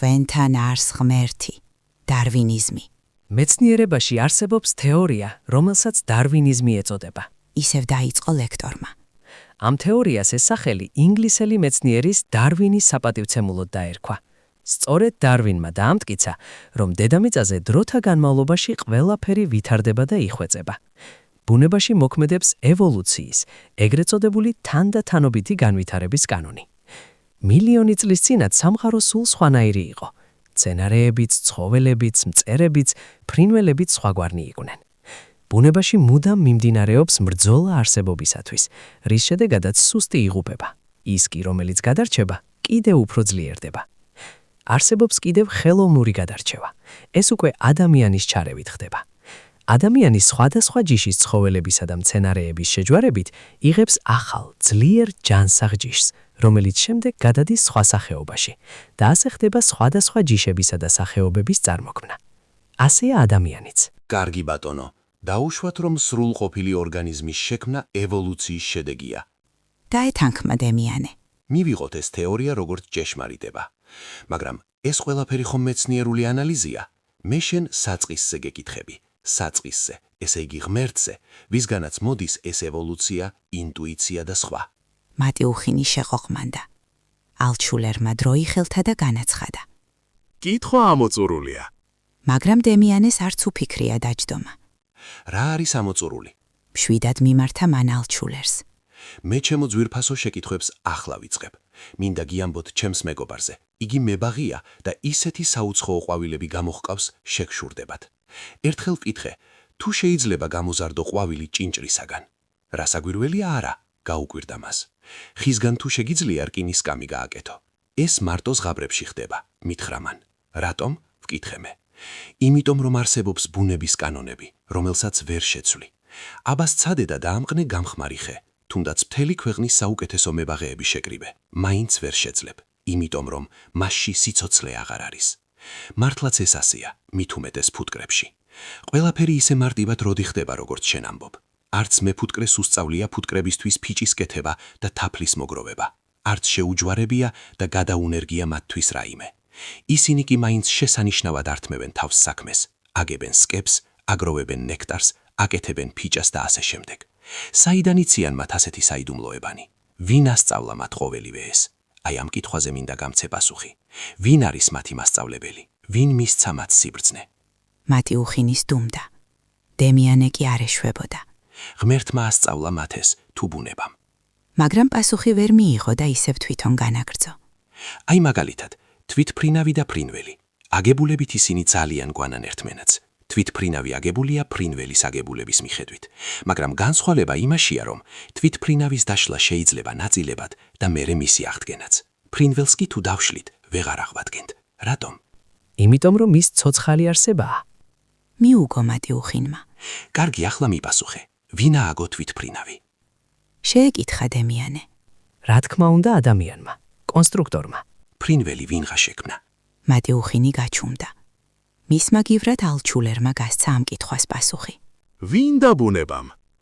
ჩვენთან არს ღმერთი, დარვინიზმი. მეცნიერებაში არსებობს თეორია, რომელსაც დარვინიზმი ეწოდება. ისევ დაიწყო ლექტორმა. ამ თეორიას ეს სახელი ინგლისელი მეცნიერის დარვინის საპატივცემულოდ დაერქვა. სწორედ დარვინმა დაამტკიცა, რომ დედამიწაზე დროთა განმავლობაში ყველაფერი ვითარდება და იხვეწება. ბუნებაში მოქმედებს ევოლუციის, ეგრეთ წოდებული თანდათანობითი განვითარების კანონი. მილიონი წლის წინათ სამყარო სულ სხვანაირი იყო. მცენარეებიც, ცხოველებიც, მწერებიც, ფრინველებიც სხვაგვარნი იყვნენ. ბუნებაში მუდამ მიმდინარეობს ბრძოლა არსებობისათვის, რის შედეგადაც სუსტი იღუპება. ის კი, რომელიც გადარჩება, კიდევ უფრო ძლიერდება. არსებობს კიდევ ხელოვნური გადარჩევა. ეს უკვე ადამიანის ჩარევით ხდება. ადამიანი სხვადასხვა ჯიშის ცხოველებისა და მცენარეების შეჯვარებით იღებს ახალ, ძლიერ ჯანსაღ ჯიშს, რომელიც შემდეგ გადადის სხვა სახეობაში და ასე ხდება სხვადასხვა ჯიშებისა და სახეობების წარმოქმნა. ასეა ადამიანიც. კარგი ბატონო, დაუშვათ, რომ სრულყოფილი ორგანიზმის შექმნა ევოლუციის შედეგია. დაეთანხმა დემიანე. მივიღოთ ეს თეორია როგორც ჭეშმარიტება. მაგრამ ეს ყველაფერი ხომ მეცნიერული ანალიზია? მე შენ საწყისზე გეკითხები. საწყისზე, ესე იგი ღმერთზე, ვისგანაც მოდის ეს ევოლუცია, ინტუიცია და სხვა. მატიუხინი შეყოყმანდა. ალჩულერმა დროი ხელთა და განაცხადა. კითხვა ამოწურულია. მაგრამ დემიანეს არც უფიქრია დაჯდომა. რა არის ამოწურული? მშვიდად მიმართა მან ალჩულერს. მე ჩემო ძვირფასო შეკითხვებს ახლა ვიწყებ. მინდა გიამბოთ ჩემს მეგობარზე. იგი მებაღია და ისეთი საუცხოო ყვავილები გამოჰყავს, შეგშურდებათ. ერთხელ ვკითხე, თუ შეიძლება გამოზარდო ყვავილი ჭინჭრისაგან. რასაგვირველია არა, გაუკვირდა მას. ხისგან თუ შეგიძლია რკინის სკამი გააკეთო. ეს მარტო ზღაბრებში ხდება, მითხრა მან. რატომ? ვკითხე მე. იმიტომ რომ არსებობს ბუნების კანონები, რომელსაც ვერ შეცვლი. აბას ცადე და დაამყნე გამხმარი ხე, თუნდაც მთელი ქვეყნის საუკეთესო მებაღეები შეკრიბე, მაინც ვერ შეძლებ, იმიტომ რომ მასში სიცოცხლე აღარ არის. მართლაც ეს ასეა, მით უმეტეს ფუტკრებში. ყველაფერი ისე მარტივად როდი ხდება, როგორც შენ ამბობ. არც მეფუტკრეს უსწავლია ფუტკრებისთვის ფიჭის კეთება და თაფლის მოგროვება. არც შეუჯვარებია და გადაუნერგია მათთვის რაიმე. ისინი კი მაინც შესანიშნავად ართმევენ თავს საქმეს, აგებენ სკებს, აგროვებენ ნექტარს, აკეთებენ ფიჭას და ასე შემდეგ. საიდან იციან მათ ასეთი საიდუმლოებანი? ვინ ასწავლა მათ ყოველივე ეს? აი ამ კითხვაზე მინდა გამცე პასუხი. ვინ არის მათი მასწავლებელი? ვინ მისცა მათ სიბრძნე? მატიუხინის დუმდა. დემიანე კი არ ეშვებოდა. ღმერთმა ასწავლა მათ ეს თუ ბუნებამ. მაგრამ პასუხი ვერ მიიღო და ისევ თვითონ განაგრძო. აი მაგალითად, თვითფრინავი და ფრინველი. აგებულებით ისინი ძალიან გვანან ერთმანეთს. თვითფრინავი აგებულია ფრინველის აგებულების მიხედვით, მაგრამ განსხვავება იმაშია, რომ თვითფრინავის დაშლა შეიძლება ნაწილებად და მერე მისი აღდგენაც. ფრინველს კი თუ დავშლით, ვეღარ აღვადგენთ. რატომ? იმიტომ რომ ის ცოცხალი არსებაა. მიუგო მატიუხინმა. კარგი, ახლა მიპასუხე. ვინ ააგო თვითფრინავი? შეეკითხა დემიანე. რა თქმა უნდა ადამიანმა, კონსტრუქტორმა. ფრინველი ვინღა შექმნა? მატიუხინი გაჩუმდა. მის მაგივრად ალჩულერმა გასცა ამ კითხვას პასუხი. ვინ და ბუნებამ?